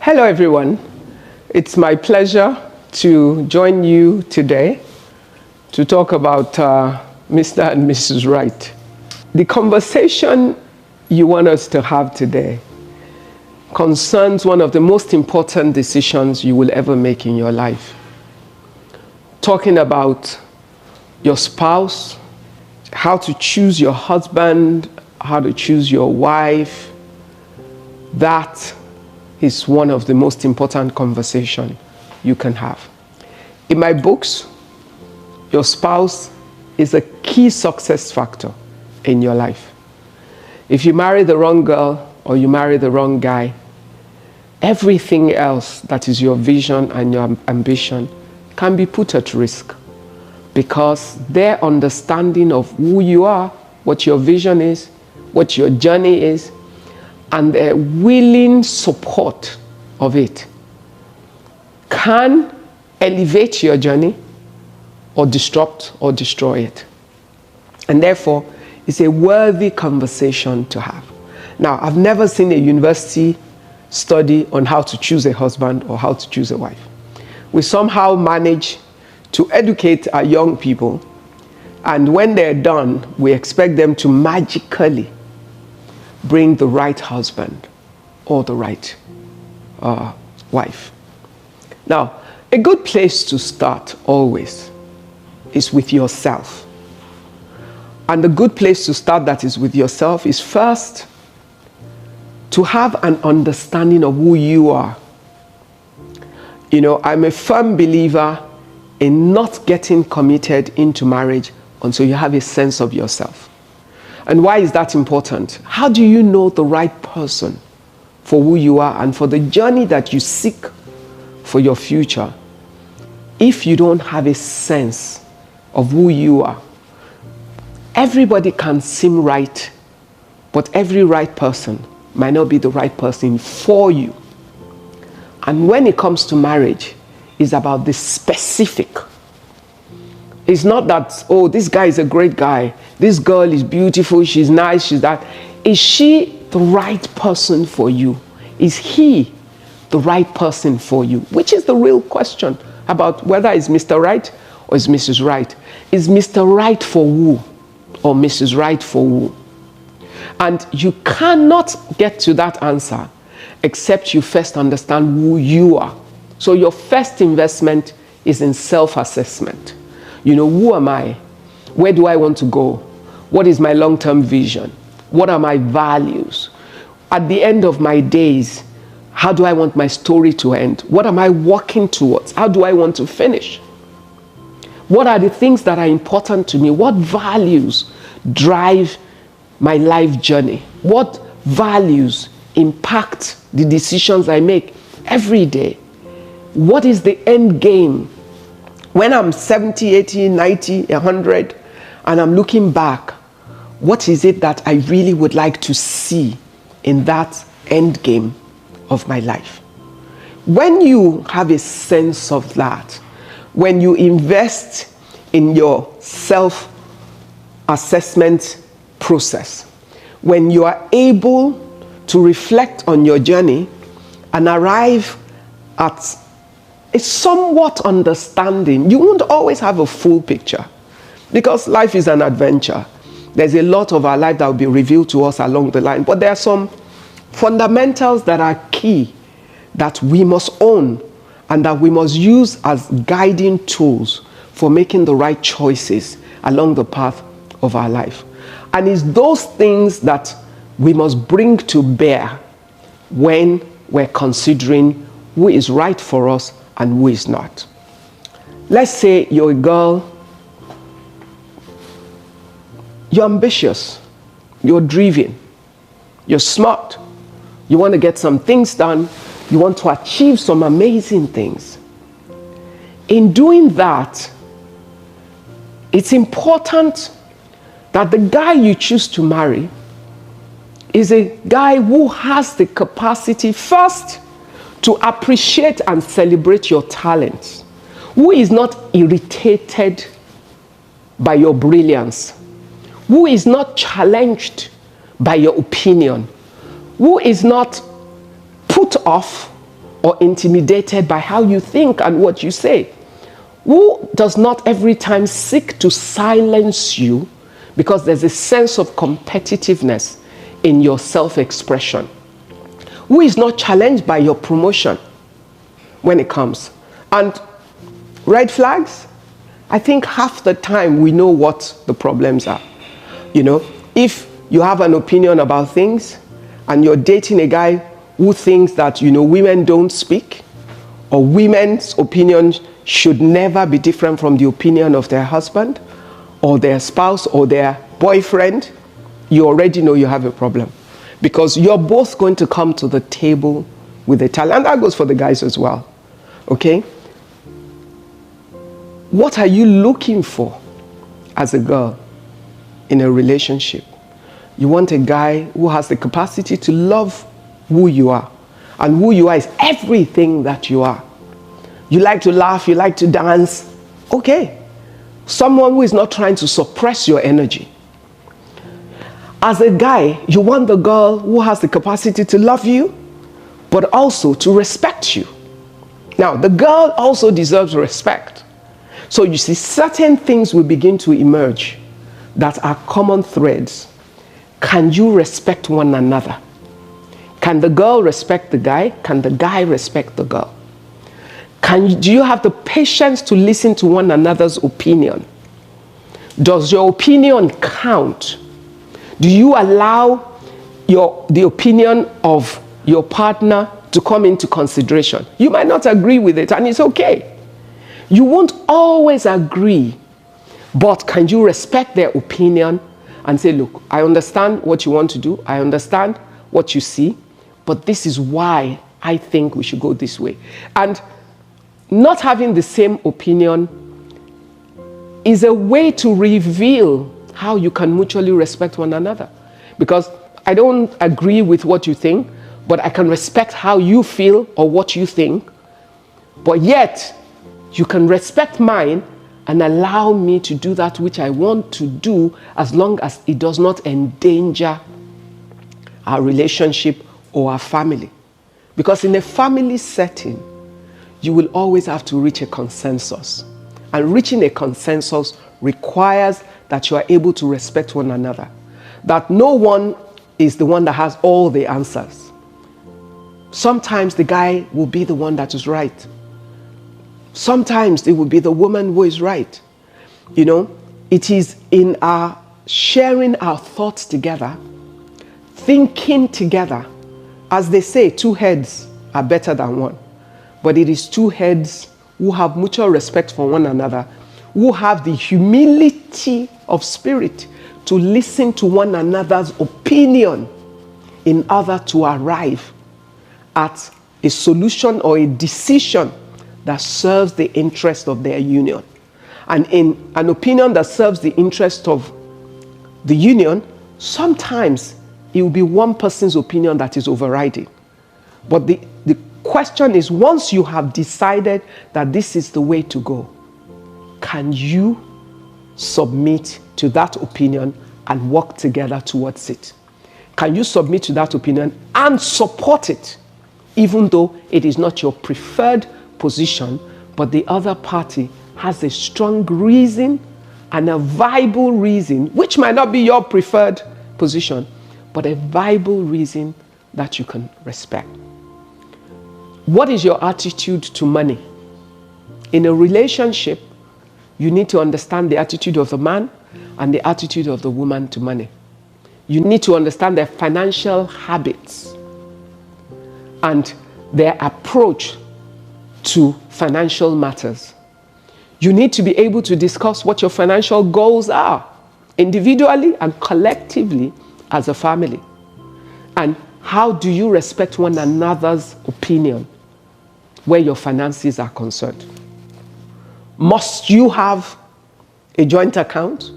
Hello everyone, it's my pleasure to join you today to talk about Mr. and Mrs. Right. The conversation you want us to have today concerns one of the most important decisions you will ever make in your life. Talking about your spouse, how to choose your husband, how to choose your wife. That is one of the most important conversations you can have. In my books, your spouse is a key success factor in your life. If you marry the wrong girl or you marry the wrong guy, everything else that is your vision and your ambition can be put at risk, because their understanding of who you are, what your vision is, what your journey is, and their willing support of it can elevate your journey or disrupt or destroy it. And therefore, it's a worthy conversation to have. Now, I've never seen a university study on how to choose a husband or how to choose a wife. We somehow manage to educate our young people, and when they're done, we expect them to magically bring the right husband or the right wife. Now, a good place to start always is with yourself. And the good place to start that is with yourself is first to have an understanding of who you are. You know, I'm a firm believer in not getting committed into marriage until you have a sense of yourself. And why is that important? How do you know the right person for who you are and for the journey that you seek for your future if you don't have a sense of who you are? Everybody can seem right, but every right person might not be the right person for you. And when it comes to marriage, it's about the specific. It's not that, oh, this guy is a great guy, this girl is beautiful, she's nice, she's that. Is she the right person for you? Is he the right person for you? Which is the real question about whether it's Mr. Right or it's Mrs. Right. Is Mr. Right for who or Mrs. Right for who? And you cannot get to that answer except you first understand who you are. So your first investment is in self-assessment. You know, who am I? Where do I want to go? What is my long-term vision? What are my values? At the end of my days, how do I want my story to end? What am I working towards? How do I want to finish? What are the things that are important to me? What values drive my life journey? What values impact the decisions I make every day? What is the end game? When I'm 70, 80, 90, 100, and I'm looking back, what is it that I really would like to see in that end game of my life? When you have a sense of that, when you invest in your self-assessment process, when you are able to reflect on your journey and arrive at a somewhat understanding, you won't always have a full picture, because life is an adventure. There's a lot of our life that will be revealed to us along the line, but there are some fundamentals that are key that we must own and that we must use as guiding tools for making the right choices along the path of our life. And it's those things that we must bring to bear when we're considering who is right for us and who is not. Let's say you're a girl, you're ambitious, you're driven, you're smart, you want to get some things done, you want to achieve some amazing things. In doing that, it's important that the guy you choose to marry is a guy who has the capacity first to appreciate and celebrate your talents, who is not irritated by your brilliance, who is not challenged by your opinion, who is not put off or intimidated by how you think and what you say? Who does not every time seek to silence you because there's a sense of competitiveness in your self-expression? Who is not challenged by your promotion when it comes? And red flags, I think half the time we know what the problems are. You know, if you have an opinion about things and you're dating a guy who thinks that, you know, women don't speak, or women's opinions should never be different from the opinion of their husband or their spouse or their boyfriend, you already know you have a problem, because you're both going to come to the table with a talent. And that goes for the guys as well. Okay? What are you looking for as a girl in a relationship? You want a guy who has the capacity to love who you are. And who you are is everything that you are. You like to laugh, you like to dance. Okay. Someone who is not trying to suppress your energy. As a guy, you want the girl who has the capacity to love you, but also to respect you. Now, the girl also deserves respect. So you see, certain things will begin to emerge that are common threads. Can you respect one another? Can the girl respect the guy? Can the guy respect the girl? Do you have the patience to listen to one another's opinion? Does your opinion count? Do you allow the opinion of your partner to come into consideration? You might not agree with it, and it's okay. You won't always agree, but can you respect their opinion and say, look, I understand what you want to do. I understand what you see, but this is why I think we should go this way. And not having the same opinion is a way to reveal how you can mutually respect one another. Because I don't agree with what you think, but I can respect how you feel or what you think. But yet, you can respect mine and allow me to do that which I want to do, as long as it does not endanger our relationship or our family. Because in a family setting, you will always have to reach a consensus. And reaching a consensus requires that you are able to respect one another. That no one is the one that has all the answers. Sometimes the guy will be the one that is right. Sometimes it will be the woman who is right. You know, it is in our sharing our thoughts together, thinking together. As they say, two heads are better than one. But it is two heads who have mutual respect for one another, who have the humility of spirit to listen to one another's opinion in order to arrive at a solution or a decision that serves the interest of their union. And in an opinion that serves the interest of the union, sometimes it will be one person's opinion that is overriding. But the question is, once you have decided that this is the way to go, can you submit to that opinion and work together towards it? Can you submit to that opinion and support it, even though it is not your preferred position, but the other party has a strong reason and a viable reason, which might not be your preferred position, but a viable reason that you can respect? What is your attitude to money? In a relationship, you need to understand the attitude of the man and the attitude of the woman to money. You need to understand their financial habits and their approach to financial matters. You need to be able to discuss what your financial goals are, individually and collectively as a family. And how do you respect one another's opinion where your finances are concerned? Must you have a joint account?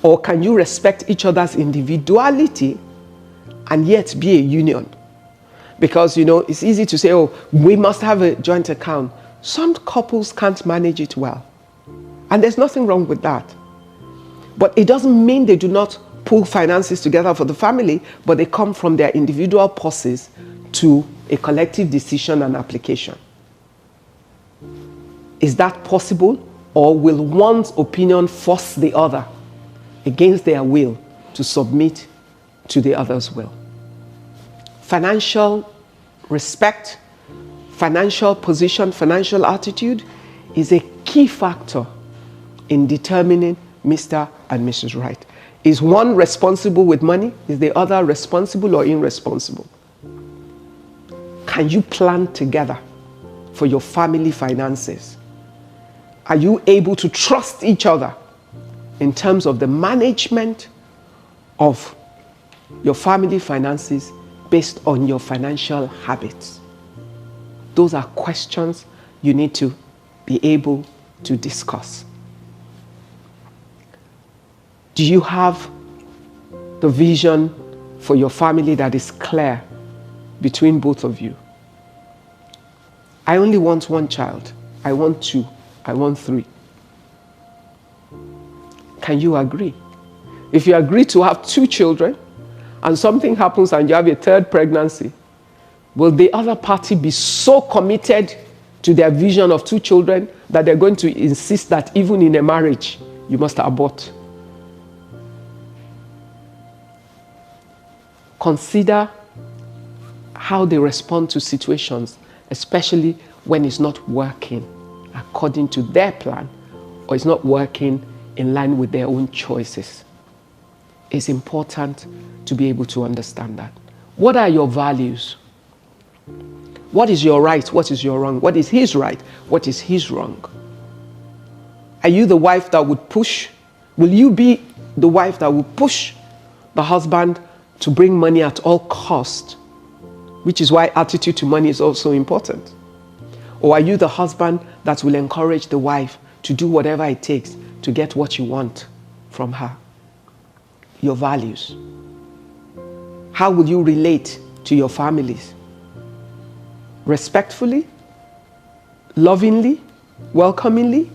Or can you respect each other's individuality and yet be a union? Because, you know, it's easy to say, oh, we must have a joint account. Some couples can't manage it well. And there's nothing wrong with that. But it doesn't mean they do not pool finances together for the family, but they come from their individual purses to a collective decision and application. Is that possible, or will one's opinion force the other against their will to submit to the other's will? Financial respect, financial position, financial attitude is a key factor in determining Mr. and Mrs. Right. Is one responsible with money? Is the other responsible or irresponsible? Can you plan together for your family finances? Are you able to trust each other in terms of the management of your family finances based on your financial habits? Those are questions you need to be able to discuss. Do you have the vision for your family that is clear between both of you? I only want one child. I want two. I want three. Can you agree? If you agree to have two children and something happens and you have a third pregnancy, will the other party be so committed to their vision of two children that they're going to insist that even in a marriage, you must abort? Consider how they respond to situations, especially when it's not working according to their plan or it's not working in line with their own choices. It's important to be able to understand that. What are your values? What is your right? What is your wrong? What is his right? What is his wrong? Are you the wife that would push? Will you be the wife that will push the husband to bring money at all cost, which is why attitude to money is also important? Or are you the husband that will encourage the wife to do whatever it takes to get what you want from her? Your values. How will you relate to your families? Respectfully? Lovingly? Welcomingly?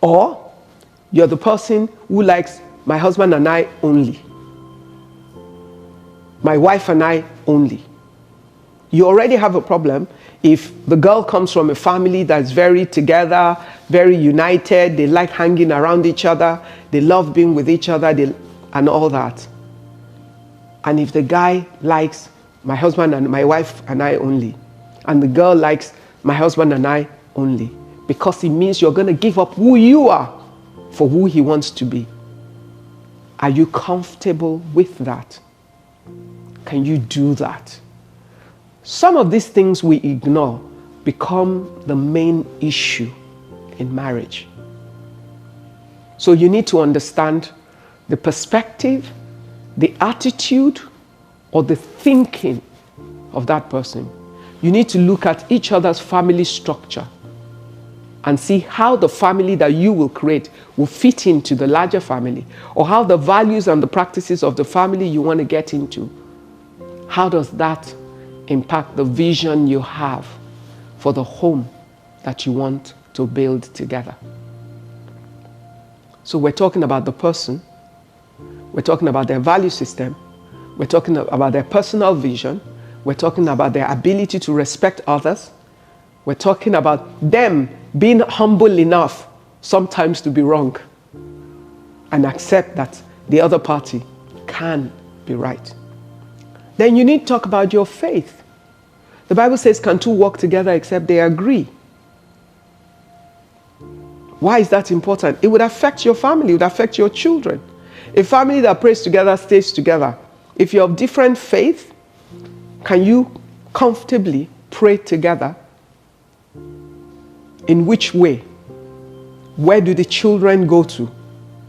Or you're the person who likes my husband and I only, my wife and I only? You already have a problem if the girl comes from a family that's very together, very united, they like hanging around each other, they love being with each other, and all that. And if the guy likes my husband and my wife and I only, and the girl likes my husband and I only, because it means you're going to give up who you are for who he wants to be. Are you comfortable with that? Can you do that? Some of these things we ignore become the main issue in marriage. So you need to understand the perspective, the attitude, or the thinking of that person. You need to look at each other's family structure and see how the family that you will create will fit into the larger family, or how the values and the practices of the family you want to get into, how does that impact the vision you have for the home that you want to build together? So we're talking about the person, we're talking about their value system, we're talking about their personal vision, we're talking about their ability to respect others, we're talking about them being humble enough sometimes to be wrong and accept that the other party can be right. Then you need to talk about your faith. The Bible says, can two walk together except they agree? Why is that important? It would affect your family, it would affect your children. A family that prays together stays together. If you're of different faith, can you comfortably pray together? In which way? Where do the children go to?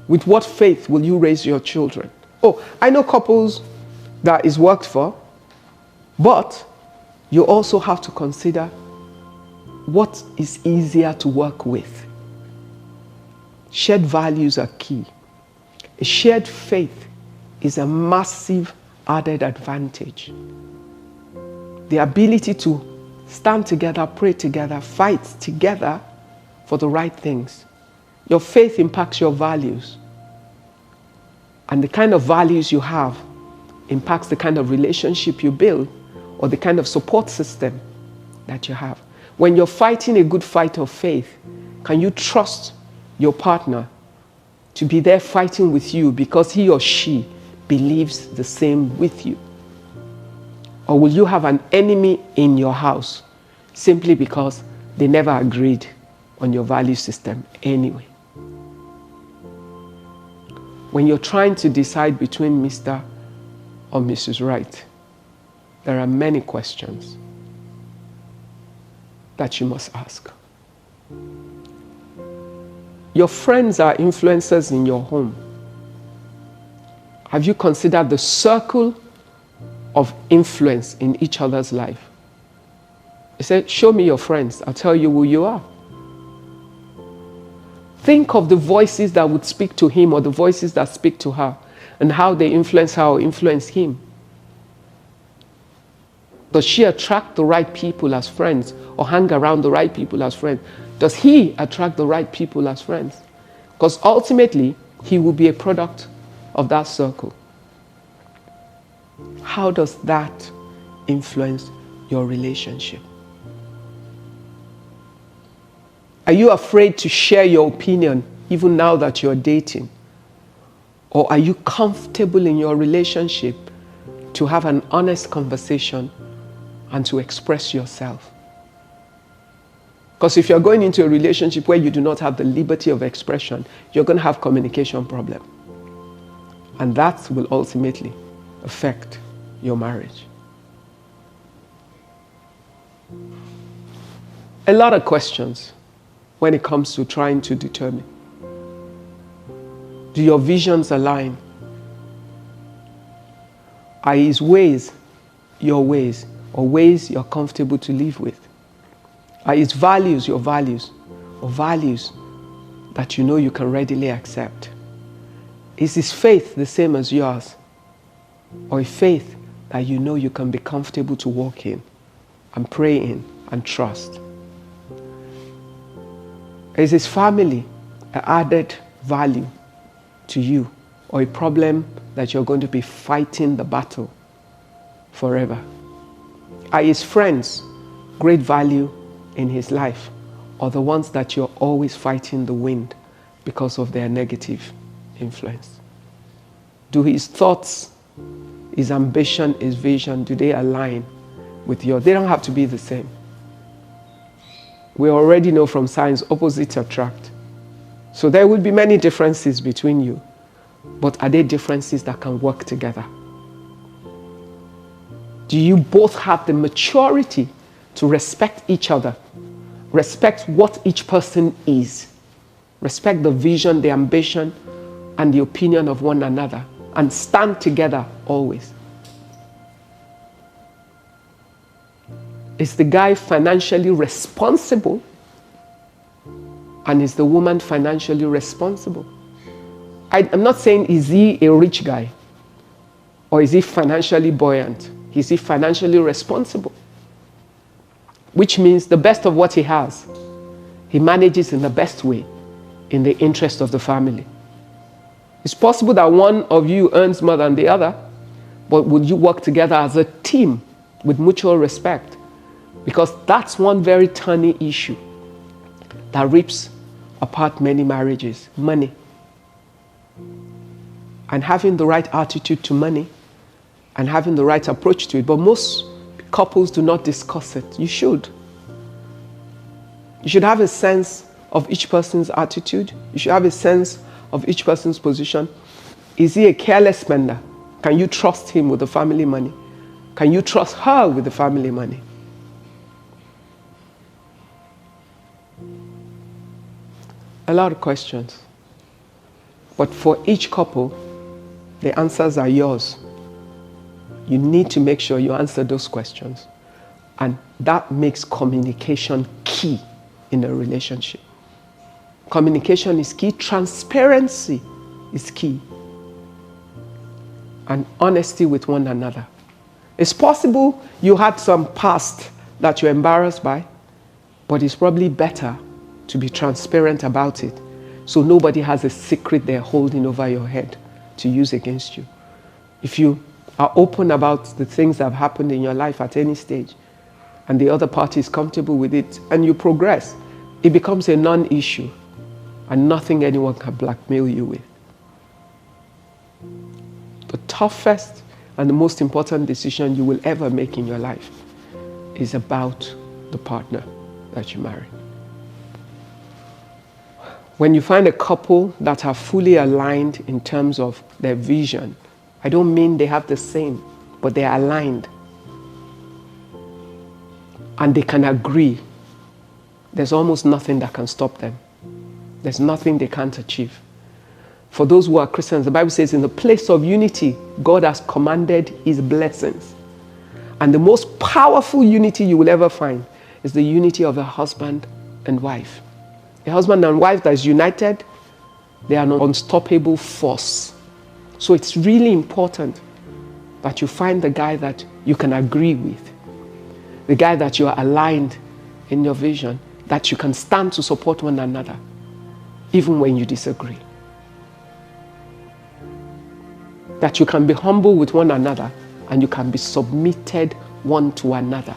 With what faith will you raise your children? Oh, I know couples that is worked for, but you also have to consider what is easier to work with. Shared values are key. A shared faith is a massive added advantage. The ability to stand together, pray together, fight together for the right things. Your faith impacts your values. And the kind of values you have impacts the kind of relationship you build, or the kind of support system that you have. When you're fighting a good fight of faith, can you trust your partner to be there fighting with you because he or she believes the same with you? Or will you have an enemy in your house simply because they never agreed on your value system anyway? When you're trying to decide between Mr. or Mrs. Right, there are many questions that you must ask. Your friends are influencers in your home. Have you considered the circle of influence in each other's life? He said, show me your friends, I'll tell you who you are. Think of the voices that would speak to him or the voices that speak to her and how they influence her or influence him. Does she attract the right people as friends or hang around the right people as friends? Does he attract the right people as friends? Because ultimately, he will be a product of that circle. How does that influence your relationship? Are you afraid to share your opinion even now that you're dating? Or are you comfortable in your relationship to have an honest conversation and to express yourself? Because if you're going into a relationship where you do not have the liberty of expression, you're going to have communication problem. And that will ultimately affect your marriage. A lot of questions when it comes to trying to determine. Do your visions align? Are his ways your ways, or ways you're comfortable to live with? Are his values your values, or values that you know you can readily accept? Is his faith the same as yours, or a faith that you know you can be comfortable to walk in and pray in and trust? Is his family an added value to you, or a problem that you're going to be fighting the battle forever? Are his friends great value in his life, or the ones that you're always fighting the wind because of their negative influence? Do his thoughts, his ambition, his vision, do they align with yours? They don't have to be the same. We already know from science, opposites attract. So there will be many differences between you, but are they differences that can work together? Do you both have the maturity to respect each other, respect what each person is, respect the vision, the ambition, and the opinion of one another, and stand together always? Is the guy financially responsible, and is the woman financially responsible? I'm not saying is he a rich guy, or is he financially buoyant? Is he financially responsible? Which means the best of what he has, he manages in the best way, in the interest of the family. It's possible that one of you earns more than the other, but would you work together as a team with mutual respect? Because that's one very thorny issue that rips apart many marriages: money. And having the right attitude to money and having the right approach to it. But most couples do not discuss it. You should. You should have a sense of each person's attitude. You should have a sense of each person's position. Is he a careless spender? Can you trust him with the family money? Can you trust her with the family money? A lot of questions. But for each couple, the answers are yours. You need to make sure you answer those questions. And that makes communication key in a relationship. Communication is key. Transparency is key. And honesty with one another. It's possible you had some past that you're embarrassed by, but it's probably better to be transparent about it, so nobody has a secret they're holding over your head to use against you. If you are open about the things that have happened in your life at any stage, and the other party is comfortable with it, and you progress, it becomes a non-issue and nothing anyone can blackmail you with. The toughest and the most important decision you will ever make in your life is about the partner that you marry. When you find a couple that are fully aligned in terms of their vision, I don't mean they have the same, but they are aligned and they can agree, there's almost nothing that can stop them. There's nothing they can't achieve. For those who are Christians, the Bible says in the place of unity, God has commanded his blessings. And the most powerful unity you will ever find is the unity of a husband and wife. A husband and wife that is united, they are an unstoppable force. So it's really important that you find the guy that you can agree with, the guy that you are aligned in your vision, that you can stand to support one another, even when you disagree. That you can be humble with one another and you can be submitted one to another.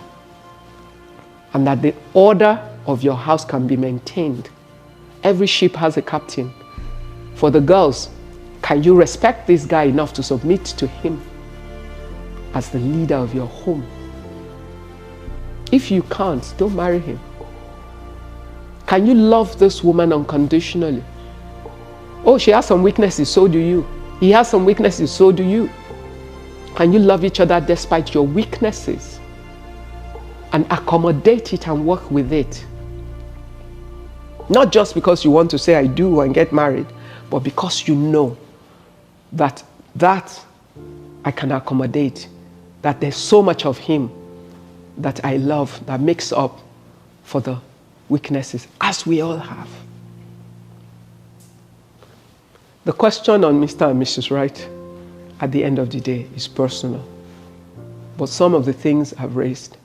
And that the order of your house can be maintained. Every ship has a captain. For the girls, can you respect this guy enough to submit to him as the leader of your home? If you can't, don't marry him. Can you love this woman unconditionally? Oh, she has some weaknesses, so do you. He has some weaknesses, so do you. Can you love each other despite your weaknesses and accommodate it and work with it? Not just because you want to say I do and get married, but because you know that I can accommodate, that there's so much of him that I love that makes up for the weaknesses, as we all have. The question on Mr. and Mrs. Right at the end of the day is personal. But some of the things I've raised,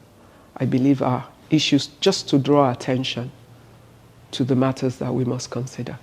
I believe, are issues just to draw attention to the matters that we must consider.